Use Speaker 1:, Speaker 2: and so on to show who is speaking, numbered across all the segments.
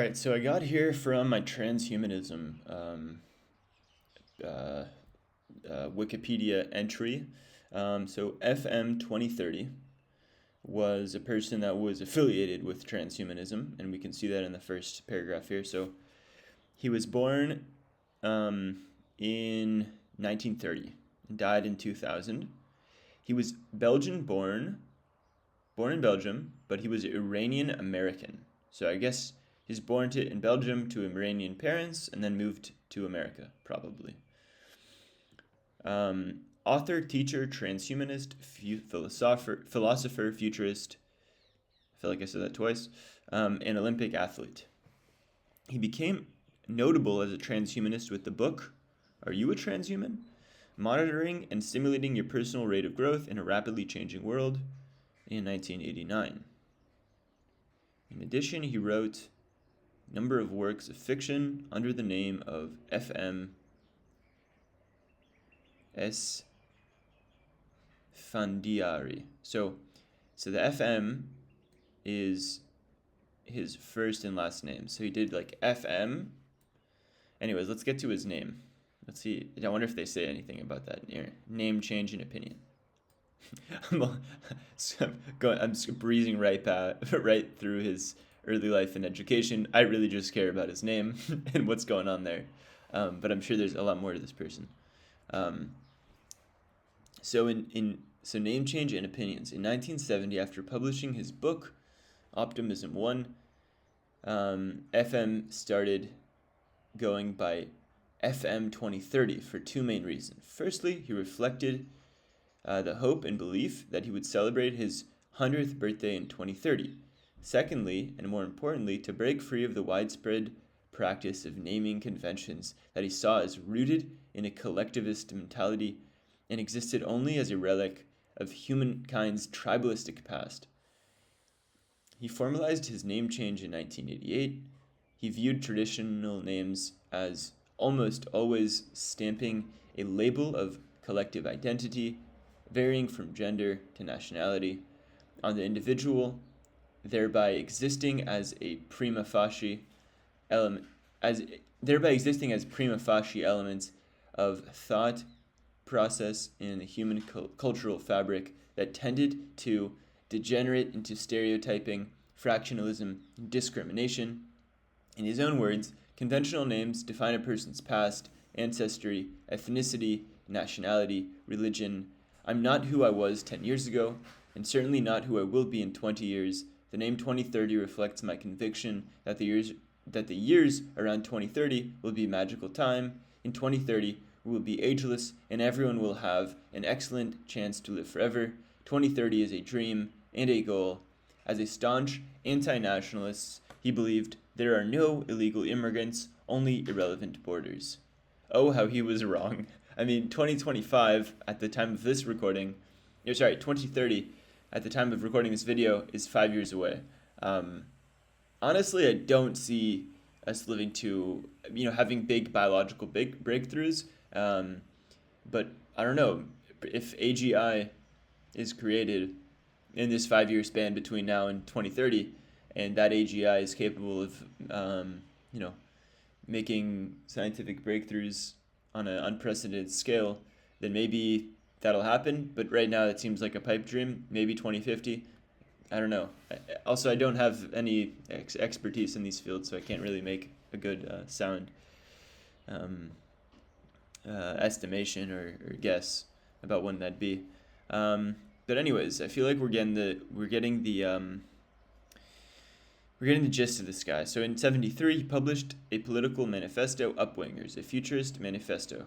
Speaker 1: All right, so I got here from my transhumanism Wikipedia entry. So FM 2030 was a person that was affiliated with transhumanism, and we can see that in the first paragraph here. So he was born in 1930 and died in 2000. He was born in Belgium, but he was Iranian-American. So I guess he's born in Belgium to Iranian parents and then moved to America, probably. Author, teacher, transhumanist, philosopher, futurist. I feel like I said that twice. An Olympic athlete. He became notable as a transhumanist with the book, Are You a Transhuman? Monitoring and Stimulating Your Personal Rate of Growth in a Rapidly Changing World in 1989. In addition, he wrote a number of works of fiction under the name of FM Esfandiary. So the FM is his first and last name. So he did like FM. Anyways, let's get to his name. Let's see. I wonder if they say anything about that. Name change in opinion. I'm breezing right through his early life and education. I really just care about his name and what's going on there. But I'm sure there's a lot more to this person. So name change and opinions. In 1970, after publishing his book, Optimism 1, FM started going by FM 2030 for two main reasons. Firstly, he reflected the hope and belief that he would celebrate his 100th birthday in 2030. Secondly, and more importantly, to break free of the widespread practice of naming conventions that he saw as rooted in a collectivist mentality and existed only as a relic of humankind's tribalistic past. He formalized his name change in 1988. He viewed traditional names as almost always stamping a label of collective identity, varying from gender to nationality, on the individual, thereby existing as prima facie elements of thought process in the human cultural fabric that tended to degenerate into stereotyping, fractionalism, and discrimination. In his own words, conventional names define a person's past, ancestry, ethnicity, nationality, religion. I'm not who I was 10 years ago, and certainly not who I will be in 20 years. The name 2030 reflects my conviction that the years around 2030 will be a magical time. In 2030, we will be ageless, and everyone will have an excellent chance to live forever. 2030 is a dream and a goal. As a staunch anti-nationalist, he believed there are no illegal immigrants, only irrelevant borders. Oh, how he was wrong. I mean, 2025 at the time of this recording, 2030 at the time of recording this video is 5 years away. Honestly, I don't see us living to, having big biological breakthroughs. But I don't know if AGI is created in this 5 year span between now and 2030, and that AGI is capable of, making scientific breakthroughs on an unprecedented scale, then maybe that'll happen. But right now, it seems like a pipe dream. Maybe 2050. I don't know. Also, I don't have any expertise in these fields, so I can't really make a good sound estimation or guess about when that'd be. But anyways, I feel like we're getting the gist of this guy. So in 1973, he published a political manifesto, Upwingers, a futurist manifesto,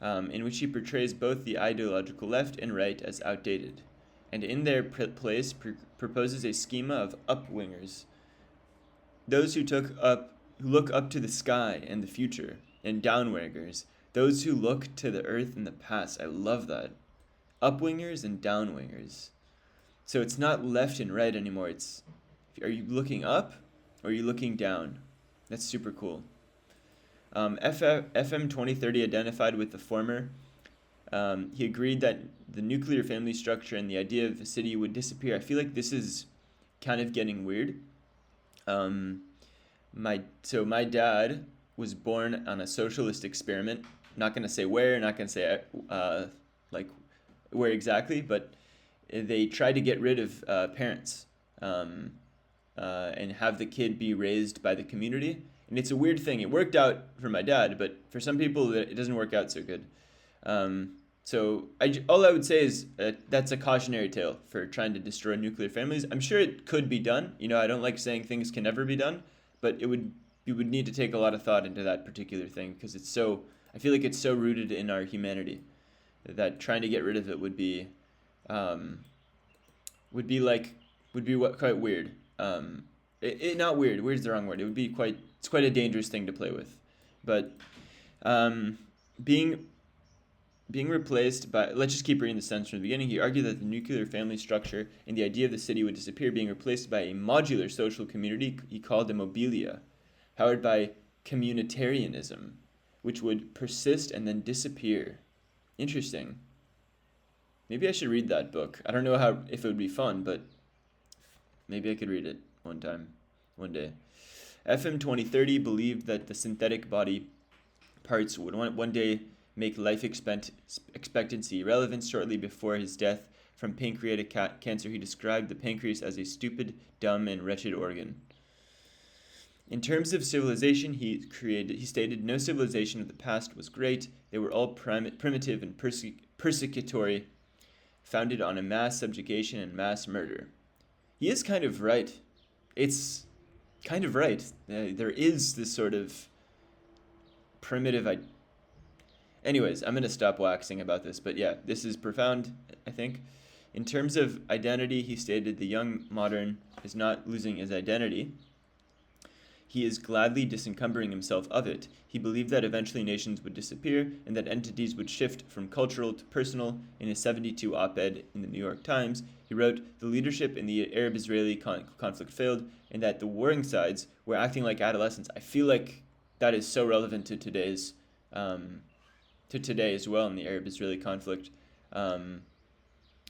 Speaker 1: in which he portrays both the ideological left and right as outdated, and in their place proposes a schema of upwingers, those who look up to the sky and the future, and downwingers, those who look to the earth and the past. I love that. Upwingers and downwingers. So it's not left and right anymore. Are you looking up or are you looking down? That's super cool. FM 2030 identified with the former. He agreed that the nuclear family structure and the idea of a city would disappear. I feel like this is kind of getting weird. My dad was born on a socialist experiment. Not gonna say where, not gonna say like where exactly, but they tried to get rid of parents, um, and have the kid be raised by the community. And it's a weird thing. It worked out for my dad, but for some people, it doesn't work out so good. All I would say is that's a cautionary tale for trying to destroy nuclear families. I'm sure it could be done. I don't like saying things can never be done, but you would need to take a lot of thought into that particular thing because I feel like it's so rooted in our humanity that trying to get rid of it um, quite weird. Not weird. Weird's the wrong word. It's quite a dangerous thing to play with, but um, being being replaced by, let's just keep reading the sentence from the beginning. He argued that the nuclear family structure and the idea of the city would disappear, being replaced by a modular social community he called a mobilia, powered by communitarianism, which would persist and then disappear. Interesting. Maybe I should read that book. I don't know if it would be fun, but maybe I could read it one day. FM 2030 believed that the synthetic body parts would one day make life expectancy irrelevant. Shortly before his death from pancreatic cancer, he described the pancreas as a stupid, dumb, and wretched organ. In terms of civilization, he stated, no civilization of the past was great. They were all primitive and persecutory, founded on a mass subjugation and mass murder. He is kind of right. It's kind of right. There is this sort of primitive Anyways, I'm going to stop waxing about this, but yeah, this is profound, I think. In terms of identity, he stated the young modern is not losing his identity. He is gladly disencumbering himself of it. He believed that eventually nations would disappear and that entities would shift from cultural to personal. In his 1972 op-ed in the New York Times, he wrote, the leadership in the Arab-Israeli conflict failed and that the warring sides were acting like adolescents. I feel like that is so relevant to today as well in the Arab-Israeli conflict.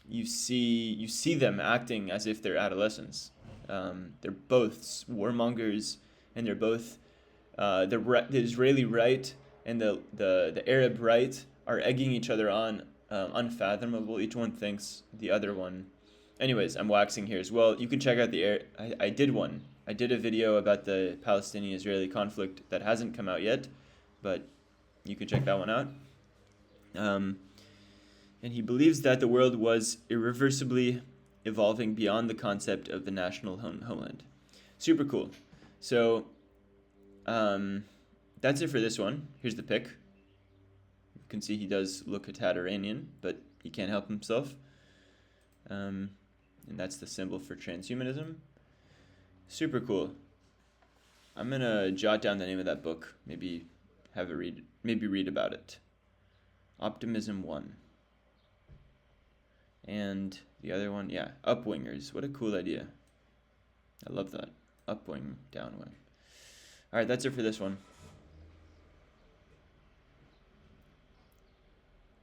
Speaker 1: You see them acting as if they're adolescents. They're both warmongers, and they're both the Israeli right and the Arab right are egging each other on, unfathomable. Each one thinks the other one. Anyways, I'm waxing here as well. You can check out I did a video about the Palestinian-Israeli conflict that hasn't come out yet, but you can check that one out. And he believes that the world was irreversibly evolving beyond the concept of the national homeland. Super cool. So, that's it for this one. Here's the pic. You can see he does look a tad Iranian, but he can't help himself. And that's the symbol for transhumanism. Super cool. I'm gonna jot down the name of that book. Maybe read about it. Optimism 1. And the other one, yeah, upwingers. What a cool idea. I love that. Upwing, downwing. All right, that's it for this one.